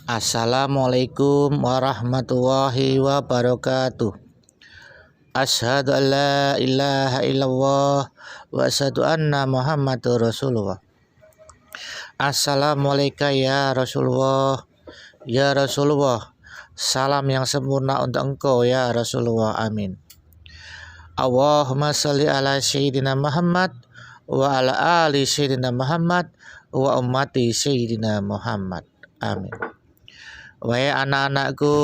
Assalamualaikum warahmatullahi wabarakatuh. Asyhadu an la ilaha illallah wa asyhadu anna Muhammadur Rasulullah. Assalamualaikum ya Rasulullah. Ya Rasulullah, salam yang sempurna untuk engkau ya Rasulullah. Amin. Allahumma sholli ala sayyidina Muhammad wa ala ali sayyidina Muhammad wa ummati sayyidina Muhammad. Amin. Wahai anak-anakku,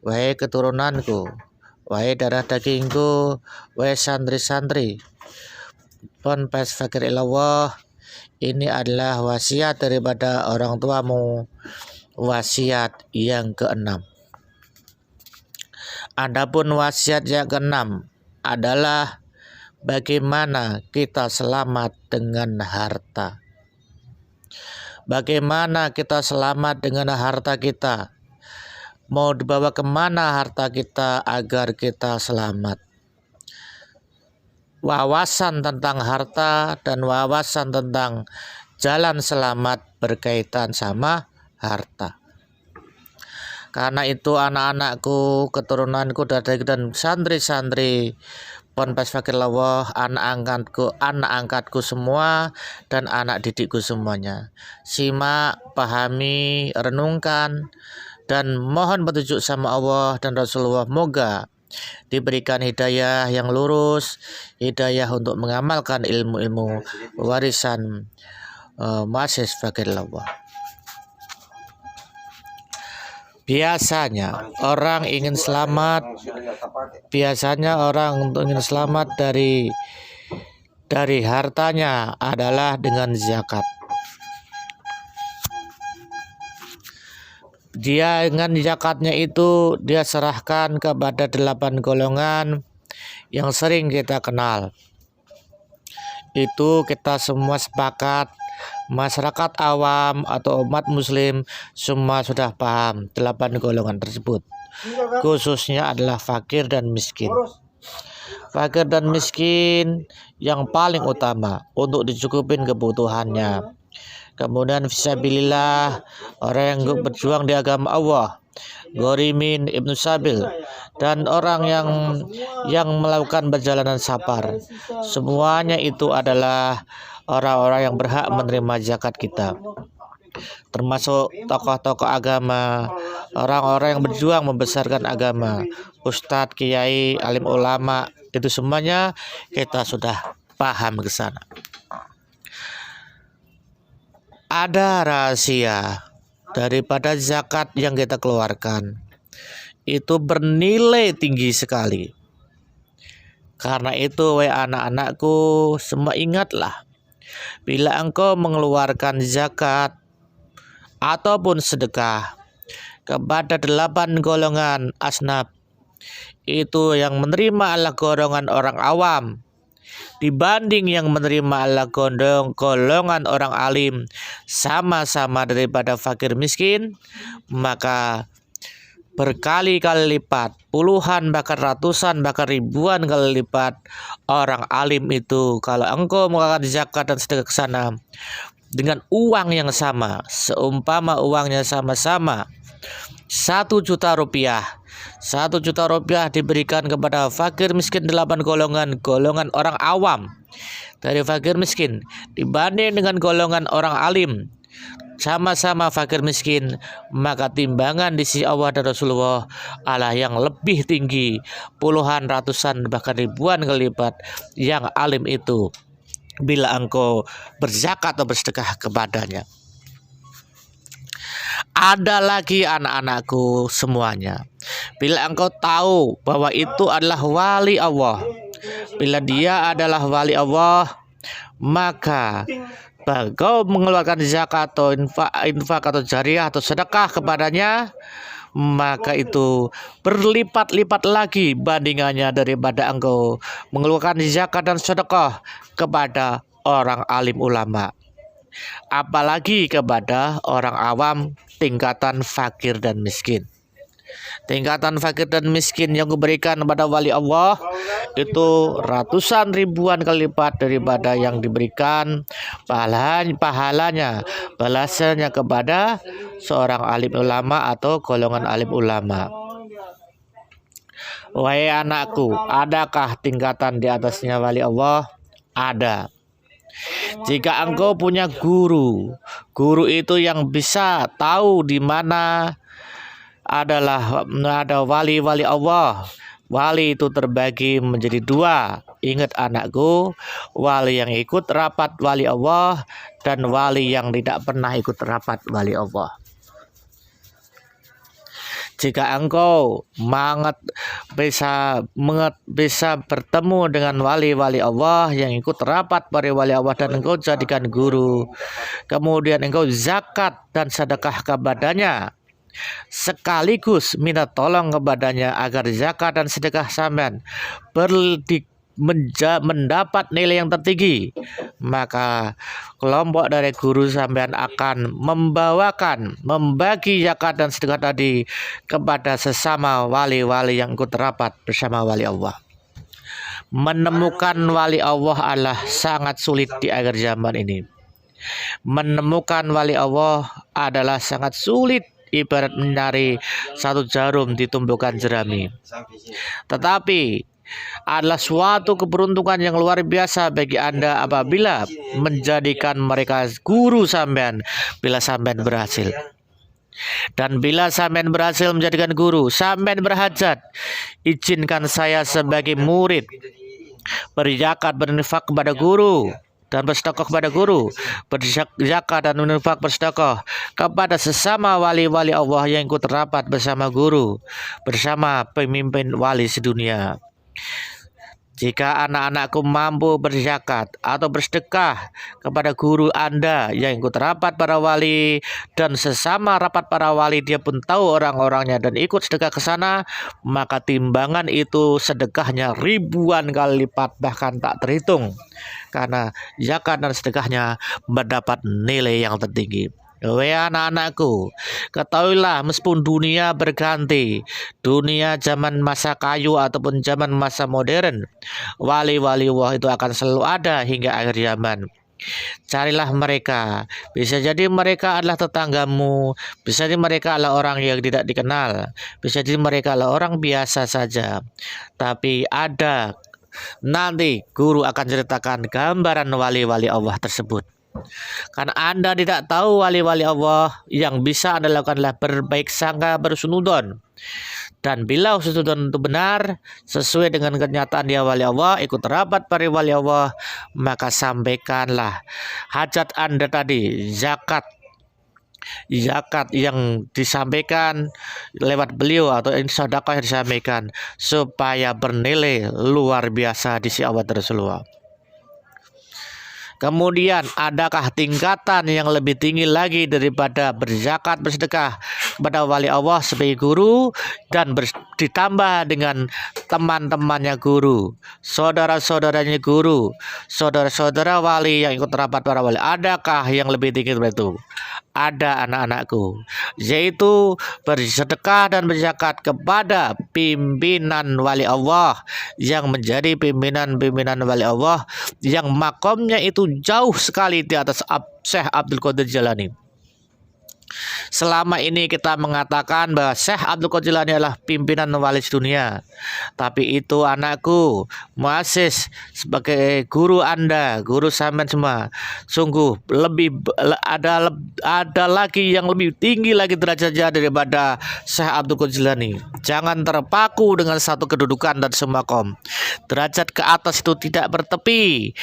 wahai keturunanku, wahai darah dagingku, wahai santri-santri Ponpes Fakir Ilallah, ini adalah wasiat daripada orang tuamu, wasiat yang keenam. Adapun wasiat yang keenam adalah bagaimana kita selamat dengan harta. Bagaimana kita selamat dengan harta kita? Mau dibawa kemana harta kita agar kita selamat? Wawasan tentang harta dan wawasan tentang jalan selamat berkaitan sama harta. Karena itu anak-anakku, keturunanku dan santri-santri Ponpes Fakir Ilallah, anak angkatku semua dan anak didikku semuanya. Simak, pahami, renungkan dan mohon petunjuk sama Allah dan Rasulullah. Moga diberikan hidayah yang lurus, hidayah untuk mengamalkan ilmu-ilmu warisan Ponpes Fakir Ilallah. Biasanya orang ingin selamat dari hartanya adalah dengan zakat. Dia dengan zakatnya itu dia serahkan kepada 8 golongan yang sering kita kenal. Itu kita semua sepakat, masyarakat awam atau umat muslim semua sudah paham 8 golongan tersebut. Khususnya adalah fakir dan miskin. Fakir dan miskin yang paling utama untuk dicukupin kebutuhannya. Kemudian fisabilillah, orang yang berjuang di agama Allah, Ghorimin, Ibnu Sabil, dan orang yang melakukan perjalanan safar. Semuanya itu adalah orang-orang yang berhak menerima zakat kita. Termasuk tokoh-tokoh agama, orang-orang yang berjuang membesarkan agama, ustadz, kiai, alim ulama, itu semuanya kita sudah paham ke sana. Ada rahasia daripada zakat yang kita keluarkan. Itu bernilai tinggi sekali. Karena itu, wahai anak-anakku, semua ingatlah, bila engkau mengeluarkan zakat ataupun sedekah kepada 8 golongan asnaf, itu yang menerima adalah golongan orang awam, dibanding yang menerima adalah golongan orang alim, sama-sama daripada fakir miskin, maka berkali-kali lipat, puluhan bahkan ratusan bahkan ribuan kali lipat orang alim itu. Kalau engkau mengeluarkan zakat dan sedekah ke sana dengan uang yang sama, seumpama uangnya sama-sama 1 juta rupiah, 1 juta rupiah diberikan kepada fakir miskin 8 golongan orang awam dari fakir miskin, dibanding dengan golongan orang alim sama-sama fakir miskin, maka timbangan di sisi Allah dan Rasulullah adalah yang lebih tinggi, puluhan, ratusan, bahkan ribuan kali lipat yang alim itu bila engkau berzakat atau bersedekah kepadanya. Ada lagi anak-anakku semuanya, bila engkau tahu bahwa itu adalah wali Allah, bila dia adalah wali Allah, maka engkau mengeluarkan zakat atau infak atau jariah atau sedekah kepadanya, maka itu berlipat-lipat lagi bandingannya daripada engkau mengeluarkan zakat dan sedekah kepada orang alim ulama, apalagi kepada orang awam tingkatan fakir dan miskin. Tingkatan fakir dan miskin yang kuberikan kepada wali Allah itu ratusan ribuan kali lipat daripada yang diberikan pahalanya, balasannya kepada seorang alim ulama atau golongan alim ulama. Wahai anakku, adakah tingkatan di atasnya wali Allah? Ada. Jika engkau punya guru itu yang bisa tahu di mana ada wali-wali Allah. Wali itu terbagi menjadi dua. Ingat anakku, wali yang ikut rapat wali Allah dan wali yang tidak pernah ikut rapat wali Allah. Jika engkau bisa bertemu dengan wali-wali Allah yang ikut rapat para wali Allah dan engkau jadikan guru, kemudian engkau zakat dan sedekah kepadanya, sekaligus minta tolong kepadanya agar zakat dan sedekah sampean mendapat nilai yang tertinggi, maka kelompok dari guru sampean akan membagi zakat dan sedekah tadi kepada sesama wali-wali yang ikut rapat bersama wali Allah. Menemukan wali Allah adalah sangat sulit di akhir zaman ini. Menemukan wali Allah adalah sangat sulit, ibarat mencari satu jarum di tumpukan jerami. Tetapi adalah suatu keberuntungan yang luar biasa bagi Anda apabila menjadikan mereka guru sampean bila sampean berhasil. Dan bila sampean berhasil menjadikan guru, sampean berhajat, izinkan saya sebagai murid berzakat berinfak kepada guru dan bersedekah kepada guru, berzakat dan berinfak bersedekah kepada sesama wali-wali Allah yang ikut rapat bersama guru, bersama pemimpin wali sedunia. Jika anak-anakku mampu berzakat atau bersedekah kepada guru Anda yang ikut rapat para wali dan sesama rapat para wali dia pun tahu orang-orangnya dan ikut sedekah ke sana, maka timbangan itu sedekahnya ribuan kali lipat bahkan tak terhitung, karena zakat dan sedekahnya mendapat nilai yang tertinggi. Wahai anak-anakku, ketahuilah meskipun dunia berganti, dunia zaman masa kayu ataupun zaman masa modern, wali-wali Allah itu akan selalu ada hingga akhir zaman. Carilah mereka. Bisa jadi mereka adalah tetanggamu, bisa jadi mereka adalah orang yang tidak dikenal, bisa jadi mereka adalah orang biasa saja. Tapi nanti guru akan ceritakan gambaran wali-wali Allah tersebut. Karena Anda tidak tahu wali-wali Allah, yang bisa Anda lakukan adalah berbaik sangka, bersunudon. Dan bila sunudon itu benar, sesuai dengan kenyataan dia wali Allah, ikut rapat para wali Allah, maka sampaikanlah hajat Anda tadi, zakat yang disampaikan lewat beliau atau sedekah yang disampaikan, supaya bernilai luar biasa di sisi Allah Rasulullah. Kemudian adakah tingkatan yang lebih tinggi lagi daripada berzakat bersedekah kepada wali Allah sebagai guru dan ditambah dengan teman-temannya guru, saudara-saudaranya guru, saudara-saudara wali yang ikut rapat para wali? Adakah yang lebih tinggi dari itu? Ada anak-anakku, yaitu bersedekah dan berzakat kepada pimpinan wali Allah yang menjadi pimpinan wali Allah yang makomnya itu jauh sekali di atas Syekh Abdul Qadir Jilani. Selama ini kita mengatakan bahwa Syekh Abdul Qadir Jilani adalah pimpinan wali dunia, tapi itu anakku, muassis sebagai guru Anda, guru sampean semua, sungguh ada lagi yang lebih tinggi lagi derajatnya daripada Syekh Abdul Qadir Jilani. Jangan terpaku dengan satu kedudukan dan semakom. Derajat ke atas itu tidak bertepi,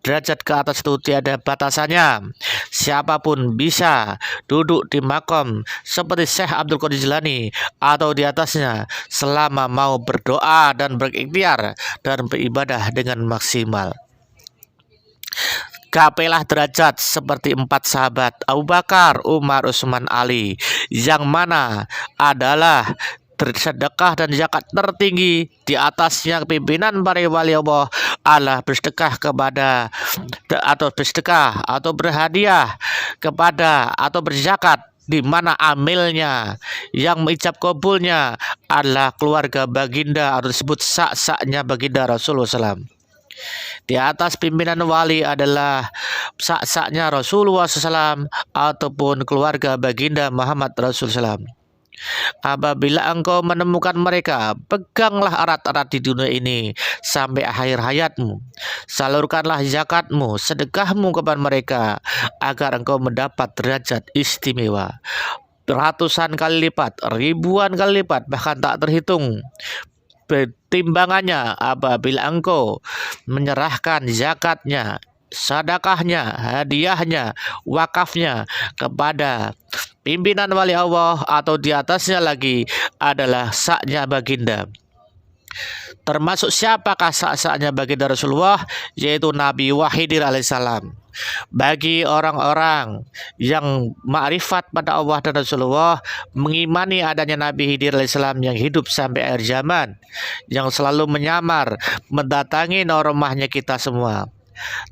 derajat ke atas itu tiada batasannya. Siapapun bisa duduk di makom seperti Syekh Abdul Qadir Jilani atau di atasnya, selama mau berdoa dan berikhtiar dan beribadah dengan maksimal. Gapailah derajat seperti 4 sahabat Abu Bakar, Umar, Utsman, Ali, yang mana adalah sedekah dan zakat tertinggi. Di atasnya pimpinan para wali Allah adalah bersedekah atau berhadiah kepada atau berzakat di mana amilnya yang mengicap kabulnya adalah keluarga baginda atau disebut sak-saknya baginda Rasulullah SAW. Di atas pimpinan wali adalah sak-saknya Rasulullah SAW ataupun keluarga baginda Muhammad Rasulullah SAW. Apabila engkau menemukan mereka, peganglah erat-erat di dunia ini sampai akhir hayatmu. Salurkanlah zakatmu, sedekahmu kepada mereka agar engkau mendapat derajat istimewa ratusan kali lipat, ribuan kali lipat, bahkan tak terhitung timbangannya apabila engkau menyerahkan zakatnya, sedekahnya, hadiahnya, wakafnya kepada pimpinan wali Allah atau di atasnya lagi adalah saknya baginda. Termasuk siapakah sak-saknya baginda Rasulullah? Yaitu Nabi Wahidir alaihissalam. Bagi orang-orang yang ma'rifat pada Allah dan Rasulullah, mengimani adanya Nabi Khidir alaihissalam yang hidup sampai akhir zaman, yang selalu menyamar mendatangi rumahnya kita semua.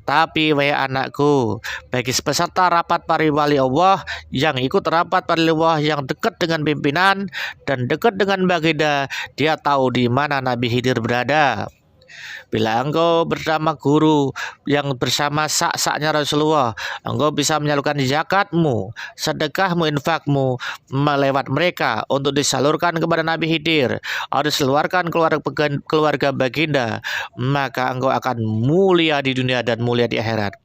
Tapi wahai anakku, bagi peserta rapat para wali Allah yang ikut rapat para wali Allah yang dekat dengan pimpinan dan dekat dengan baginda, dia tahu di mana Nabi Khidir berada. Bila engkau bersama guru yang bersama sak-saknya Rasulullah, engkau bisa menyalurkan zakatmu, sedekahmu, infakmu melewat mereka untuk disalurkan kepada Nabi Khidir atau diseluarkan keluarga baginda, maka engkau akan mulia di dunia dan mulia di akhirat,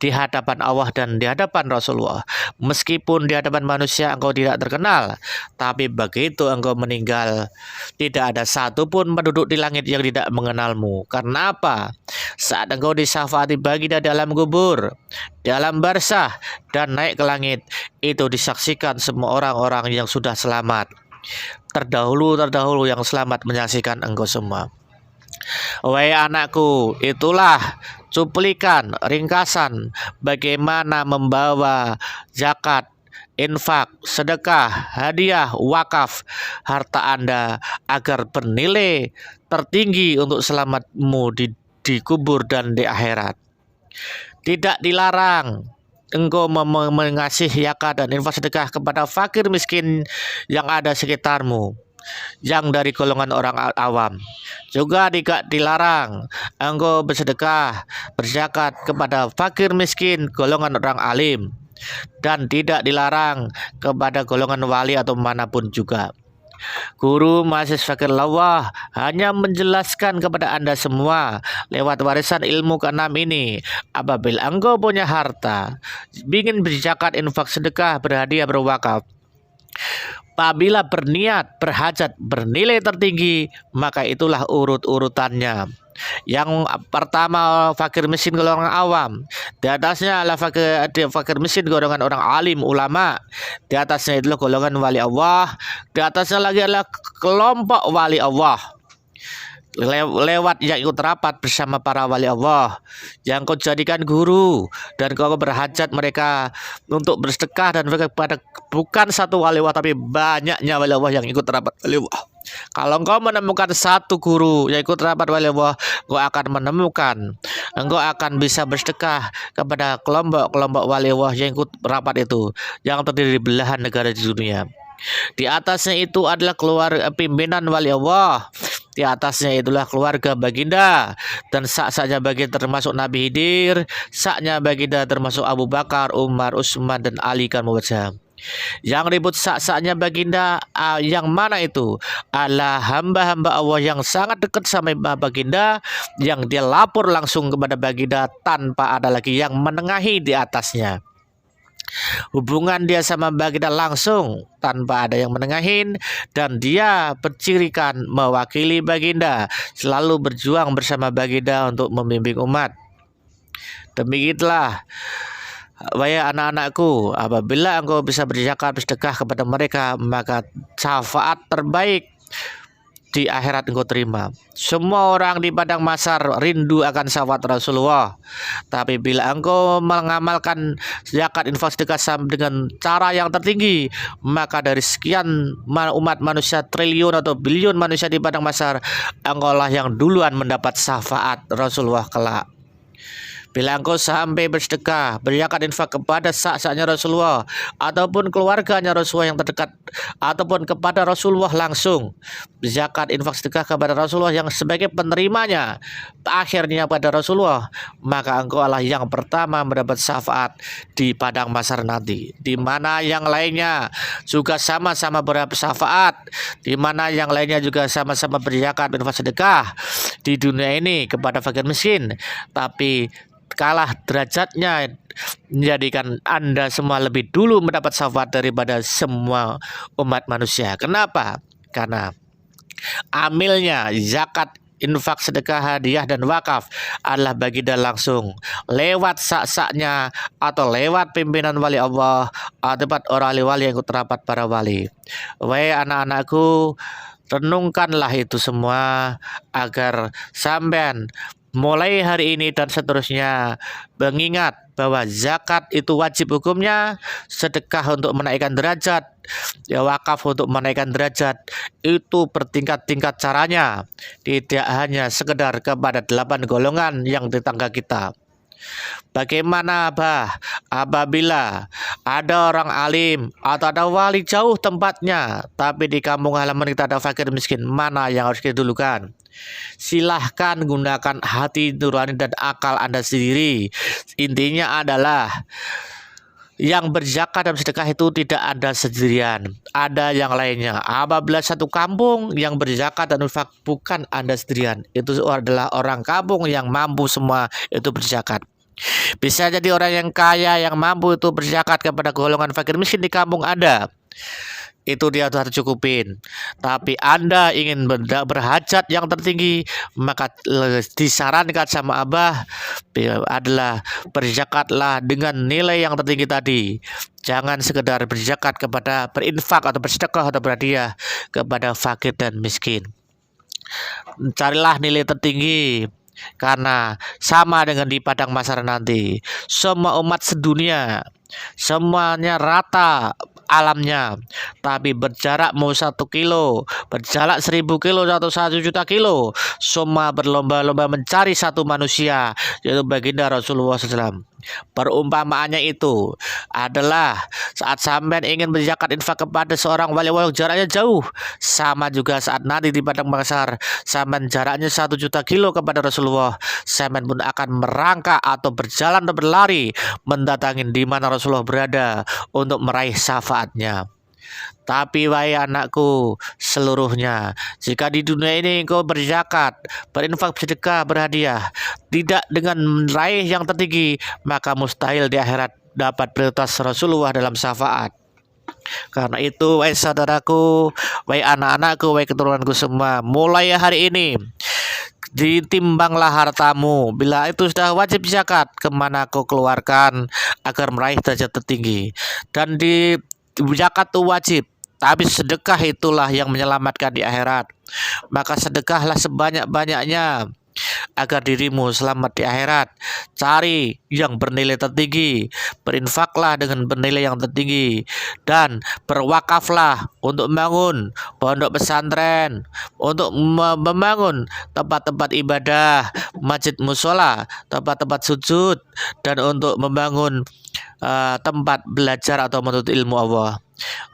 di hadapan Allah dan di hadapan Rasulullah. Meskipun di hadapan manusia engkau tidak terkenal, tapi begitu engkau meninggal, tidak ada satupun penduduk di langit yang tidak mengenalmu. Karena apa? Saat engkau disyafaati baginda dalam kubur, dalam barzah, dan naik ke langit, itu disaksikan semua orang-orang yang sudah selamat. Terdahulu yang selamat menyaksikan engkau semua. Wahai anakku, itulah cuplikan ringkasan bagaimana membawa zakat, infak, sedekah, hadiah, wakaf harta Anda agar bernilai tertinggi untuk selamatmu di kubur dan di akhirat. Tidak dilarang engkau mengasih zakat dan infak sedekah kepada fakir miskin yang ada sekitarmu, yang dari golongan orang awam. Juga tidak dilarang engkau bersedekah, berzakat kepada fakir miskin golongan orang alim, dan tidak dilarang kepada golongan wali atau manapun juga. Guru Mahasiswa Fakir Lawah hanya menjelaskan kepada Anda semua lewat warisan ilmu keenam ini. Apabila engkau punya harta, ingin berzakat, infak, sedekah, berhadiah, berwakaf, apabila berniat berhajat bernilai tertinggi, maka itulah urut-urutannya. Yang pertama fakir miskin golongan awam, di atasnya adalah fakir miskin golongan orang alim ulama, di atasnya itulah golongan wali Allah, di atasnya lagi adalah kelompok wali Allah lewat yang ikut rapat bersama para wali Allah yang kau jadikan guru, dan kau berhajat mereka untuk bersedekah dan mereka kepada bukan satu wali Allah tapi banyaknya wali Allah yang ikut rapat wali Allah. Kalau engkau menemukan satu guru yang ikut rapat wali Allah, engkau akan bisa bersedekah kepada kelompok-kelompok wali Allah yang ikut rapat itu, yang terdiri di belahan negara di dunia. Di atasnya itu adalah keluarga pimpinan wali Allah, di atasnya itulah keluarga baginda, dan sak-saknya baginda termasuk Nabi Khidir, saknya baginda termasuk Abu Bakar, Umar, Utsman, dan Ali kan wajah. Yang ribut sak-saknya baginda yang mana itu adalah hamba-hamba Allah yang sangat dekat sama baginda, yang dia lapor langsung kepada baginda tanpa ada lagi yang menengahi di atasnya. Hubungan dia sama baginda langsung tanpa ada yang menengahin, dan dia bercirikan mewakili baginda, selalu berjuang bersama baginda untuk membimbing umat. Demikianlah wahai anak-anakku, apabila engkau bisa berzakat, bersedekah kepada mereka, maka syafaat terbaik di akhirat engkau terima. Semua orang di padang mahsyar rindu akan syafaat Rasulullah. Tapi bila engkau mengamalkan zakat, infak, sedekah dengan cara yang tertinggi, maka dari sekian umat manusia triliun atau bilion manusia di padang mahsyar, engkau lah yang duluan mendapat syafaat Rasulullah kelak. Bila engkau sampai bersedekah, berzakat, infak kepada sak-saknya Rasulullah ataupun keluarganya Rasulullah yang terdekat ataupun kepada Rasulullah langsung, zakat, infak, sedekah kepada Rasulullah yang sebagai penerimanya akhirnya pada Rasulullah, maka engkau adalah yang pertama mendapat syafaat di padang mahsyar nanti, di mana yang lainnya juga sama-sama berdapat syafaat, di mana yang lainnya juga sama-sama berzakat, infak, sedekah di dunia ini kepada fakir miskin, tapi kalah derajatnya menjadikan Anda semua lebih dulu mendapat syafaat daripada semua umat manusia. Kenapa? Karena amilnya zakat, infak, sedekah, hadiah, dan wakaf adalah baginda langsung lewat sak-saknya atau lewat pimpinan wali Allah atau orang wali yang terapat para wali. Wahai anak-anakku, renungkanlah itu semua agar sampean mulai hari ini dan seterusnya mengingat bahwa zakat itu wajib hukumnya, sedekah untuk menaikkan derajat, ya wakaf untuk menaikkan derajat, itu bertingkat-tingkat caranya, tidak hanya sekedar kepada 8 golongan yang di tangga kita. Bagaimana apabila ada orang alim atau ada wali jauh tempatnya, tapi di kampung halaman kita ada fakir miskin, mana yang harus kita dulukan? Silahkan gunakan hati nurani dan akal Anda sendiri. Intinya adalah yang berzakat dan sedekah itu tidak ada sendirian, ada yang lainnya. Apabila satu kampung yang berzakat dan infak bukan Anda sendirian, itu adalah orang kampung yang mampu semua itu berzakat. Bisa jadi orang yang kaya yang mampu itu berzakat kepada golongan fakir miskin di kampung Anda, itu dia harus cukupin. Tapi Anda ingin berhajat yang tertinggi, maka disarankan sama Abah adalah berzakatlah dengan nilai yang tertinggi tadi. Jangan sekedar berzakat kepada berinfak atau bersedekah atau berhadiah kepada fakir dan miskin. Carilah nilai tertinggi, karena sama dengan di padang mahsyar nanti, semua umat sedunia semuanya rata alamnya, tapi berjarak mau 1 kilo, berjarak 1000 kilo atau 1 juta kilo, semua berlomba-lomba mencari satu manusia, yaitu baginda Rasulullah SAW. Perumpamaannya itu adalah saat sampean ingin berzakat infak kepada seorang wali walau jaraknya jauh, sama juga saat nanti di padang mahsyar sampean jaraknya 1 juta kilo kepada Rasulullah, sampean pun akan merangkak atau berjalan atau berlari mendatangi di mana Rasulullah berada untuk meraih syafaatnya. Tapi wahai anakku seluruhnya, jika di dunia ini engkau berzakat, berinfak, bersedekah, berhadiah, tidak dengan meraih yang tertinggi, maka mustahil di akhirat dapat prioritas Rasulullah dalam syafaat. Karena itu, wahai saudaraku, wahai anak-anakku, wahai keturunanku semua, mulai hari ini ditimbanglah hartamu. Bila itu sudah wajib zakat, kemana kau keluarkan agar meraih derajat tertinggi. Dan di zakat itu wajib, tapi sedekah itulah yang menyelamatkan di akhirat. Maka sedekahlah sebanyak-banyaknya agar dirimu selamat di akhirat. Cari yang bernilai tertinggi, berinfaklah dengan bernilai yang tertinggi, dan berwakaflah untuk membangun pondok pesantren, untuk membangun tempat-tempat ibadah, masjid musola, tempat-tempat sujud, dan untuk membangun tempat belajar atau menuntut ilmu Allah.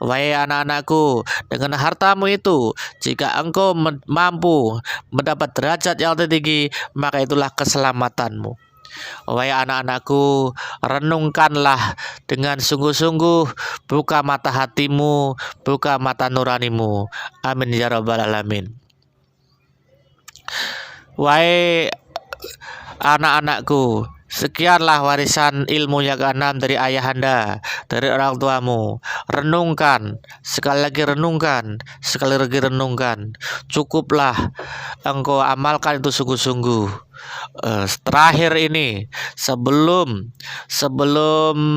Wahai anak-anakku, dengan hartamu itu, jika engkau mampu mendapat derajat yang tertinggi, maka itulah keselamatanmu. Wahai anak-anakku, renungkanlah dengan sungguh-sungguh, buka mata hatimu, buka mata nuranimu. Amin ya rabbal alamin. Wahai anak-anakku, sekianlah warisan ilmu yang keenam dari ayahanda, dari orang tuamu. Renungkan, sekali lagi renungkan, sekali lagi renungkan. Cukuplah engkau amalkan itu sungguh-sungguh. Terakhir ini, sebelum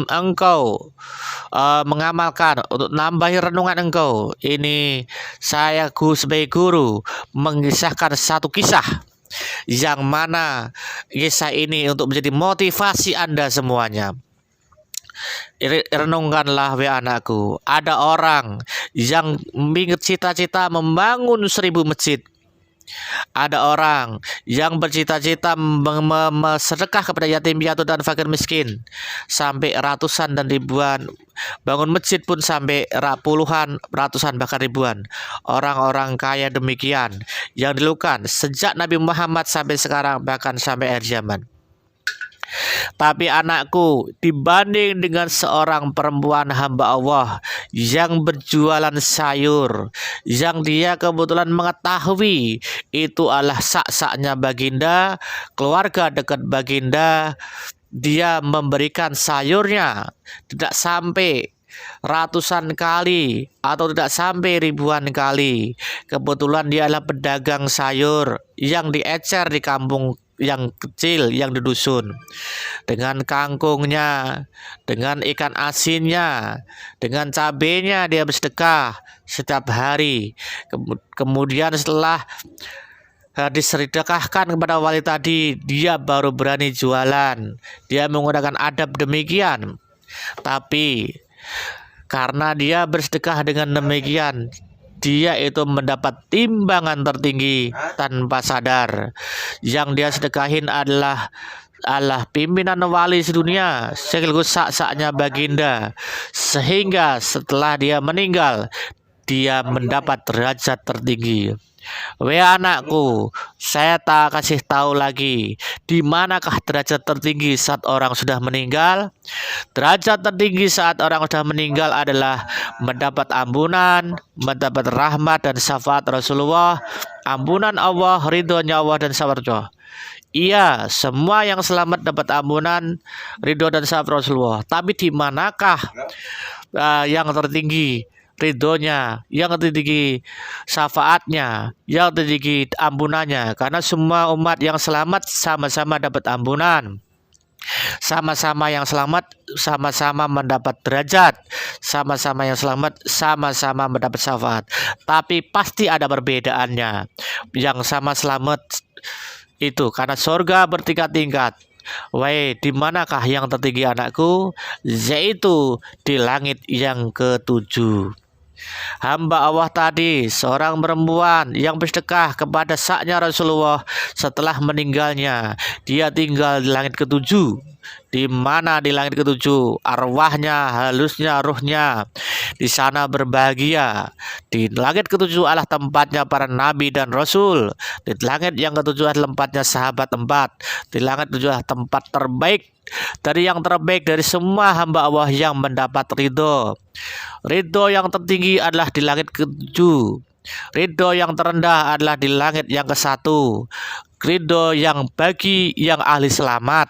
engkau mengamalkan untuk nambahi renungan engkau, ini saya sebagai guru mengisahkan satu kisah, yang mana kisah ini untuk menjadi motivasi Anda semuanya. Renungkanlah wahai anakku, ada orang yang ingin cita-cita membangun 1000 masjid, Ada orang yang bercita-cita sedekah kepada yatim piatu dan fakir miskin sampai ratusan dan ribuan, bangun masjid pun sampai puluhan, ratusan bahkan ribuan. Orang-orang kaya demikian yang dilakukan sejak Nabi Muhammad sampai sekarang, bahkan sampai akhir zaman. Tapi anakku, dibanding dengan seorang perempuan hamba Allah yang berjualan sayur, yang dia kebetulan mengetahui itu adalah sak-saknya baginda, keluarga dekat baginda, dia memberikan sayurnya tidak sampai ratusan kali atau tidak sampai ribuan kali. Kebetulan dia adalah pedagang sayur yang diecer di kampung yang kecil, yang di dusun, dengan kangkungnya, dengan ikan asinnya, dengan cabenya dia bersedekah setiap hari. Kemudian setelah disedekahkan kepada wali tadi, dia baru berani jualan. Dia menggunakan adab demikian. Tapi karena dia bersedekah dengan demikian, dia itu mendapat timbangan tertinggi tanpa sadar. Yang dia sedekahin adalah pimpinan wali sedunia, sekaligus sak-saknya baginda, sehingga setelah dia meninggal, dia mendapat derajat tertinggi. Weh anakku, saya tak kasih tahu lagi, di manakah derajat tertinggi saat orang sudah meninggal? Derajat tertinggi saat orang sudah meninggal adalah mendapat ampunan, mendapat rahmat dan syafaat Rasulullah, ampunan Allah, ridhonya Allah dan syafaat Allah. Iya, semua yang selamat dapat ampunan, ridho dan syafaat Rasulullah. Tapi di manakah yang tertinggi ridhonya, yang tertinggi syafaatnya, yang tertinggi ampunannya? Karena semua umat yang selamat sama-sama dapat ampunan, sama-sama yang selamat sama-sama mendapat derajat, sama-sama yang selamat sama-sama mendapat syafaat. Tapi pasti ada perbedaannya. Yang sama selamat itu karena surga bertingkat-tingkat. Wahai, di manakah yang tertinggi anakku? Yaitu di langit yang ketujuh. Hamba Allah tadi, seorang perempuan yang bersedekah kepada saknya Rasulullah setelah meninggalnya, dia tinggal di langit ketujuh. Di mana di langit ketujuh? Arwahnya, halusnya, ruhnya di sana berbahagia. Di langit ketujuh adalah tempatnya para nabi dan rasul. Di langit yang ketujuh adalah tempatnya sahabat empat. Di langit ketujuh adalah tempat terbaik dari yang terbaik dari semua hamba Allah yang mendapat ridho. Ridho yang tertinggi adalah di langit ketujuh. Ridho yang terendah adalah di langit yang ke-1. Ridho yang bagi yang ahli selamat,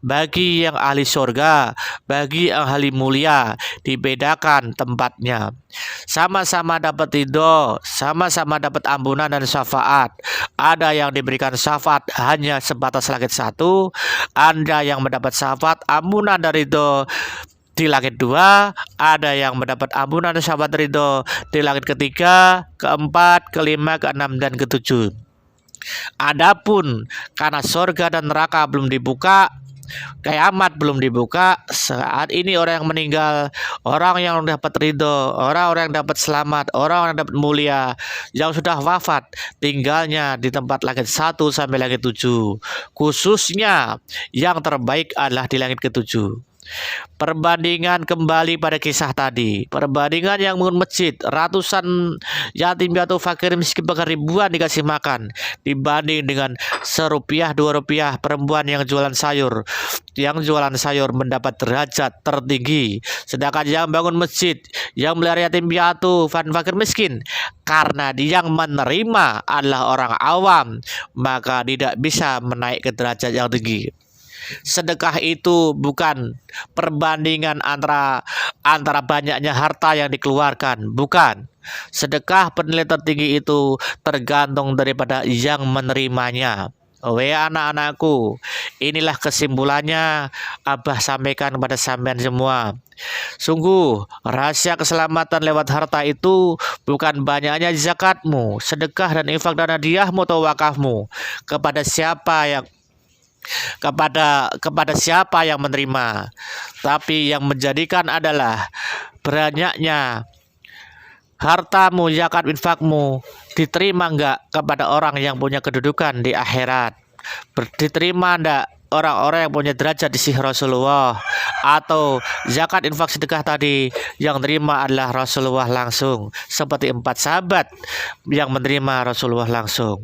bagi yang ahli surga, bagi yang ahli mulia, dibedakan tempatnya. Sama-sama dapat ridho, sama-sama dapat ampunan dan syafaat. Ada yang diberikan syafaat hanya sebatas langit 1, ada yang mendapat syafaat, ampunan dan ridho di langit 2, ada yang mendapat ampunan dan syafaat ridho di langit ke-3, ke-4, ke-5, ke-6, dan ke-7. Adapun karena surga dan neraka belum dibuka, kiamat belum dibuka, saat ini orang yang meninggal, orang yang dapat ridho, orang-orang yang dapat selamat, orang-orang yang dapat mulia, yang sudah wafat, tinggalnya di tempat langit 1 sampai langit 7. Khususnya yang terbaik adalah di langit ke-7. Perbandingan kembali pada kisah tadi, perbandingan yang bangun masjid, ratusan yatim piatu fakir miskin bahkan ribuan dikasih makan, dibanding dengan ₹1, ₹2 perempuan yang jualan sayur. Yang jualan sayur mendapat derajat tertinggi, sedangkan yang bangun masjid, yang melihara yatim piatu fakir miskin, karena dia yang menerima adalah orang awam, maka tidak bisa menaik ke derajat yang tinggi. Sedekah itu bukan perbandingan antara banyaknya harta yang dikeluarkan, bukan. Sedekah bernilai tertinggi itu tergantung daripada yang menerimanya. Wahai anak-anakku, inilah kesimpulannya Abah sampaikan kepada sampean semua. Sungguh, rahasia keselamatan lewat harta itu bukan banyaknya zakatmu, sedekah dan infak dan hadiahmu atau wakafmu kepada siapa yang menerima, tapi yang menjadikan adalah banyaknya hartamu, zakat, infakmu diterima enggak kepada orang yang punya kedudukan di akhirat? Diterima enggak orang-orang yang punya derajat di sisi Rasulullah? Atau zakat, infak, sedekah tadi yang terima adalah Rasulullah langsung, seperti 4 sahabat yang menerima Rasulullah langsung.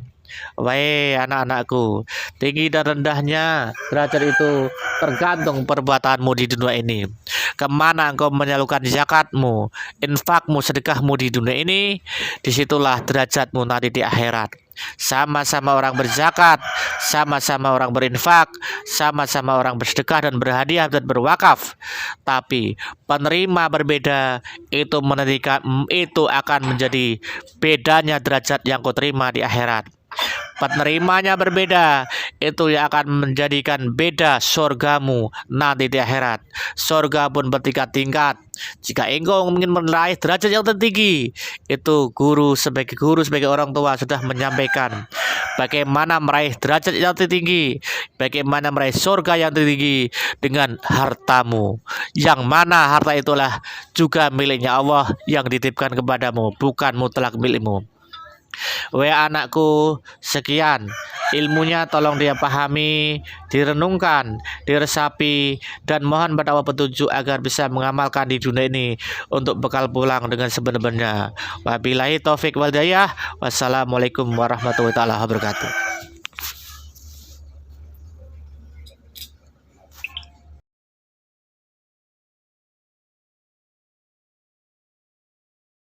Wahai anak-anakku, tinggi dan rendahnya derajat itu tergantung perbuatanmu di dunia ini. Kemana engkau menyalurkan zakatmu, infakmu, sedekahmu di dunia ini, disitulah derajatmu nanti di akhirat. Sama-sama orang berzakat, sama-sama orang berinfak, sama-sama orang bersedekah dan berhadiah dan berwakaf, tapi penerima berbeda. Itu menentukan, itu akan menjadi bedanya derajat yang kau terima di akhirat. Penerimanya berbeda, itu yang akan menjadikan beda surgamu nanti di akhirat. Surga pun bertingkat-tingkat. Jika engkau ingin meraih derajat yang tertinggi, itu guru sebagai orang tua sudah menyampaikan bagaimana meraih derajat yang tertinggi, bagaimana meraih surga yang tertinggi dengan hartamu, yang mana harta itulah juga miliknya Allah yang dititipkan kepadamu, bukan mutlak milikmu. Anakku, sekian ilmunya, tolong dia pahami, direnungkan, diresapi, dan mohon pada Allah petunjuk agar bisa mengamalkan di dunia ini untuk bekal pulang dengan sebenar-benarnya. Wabillahi taufik wal hidayah. Wassalamualaikum warahmatullahi wabarakatuh.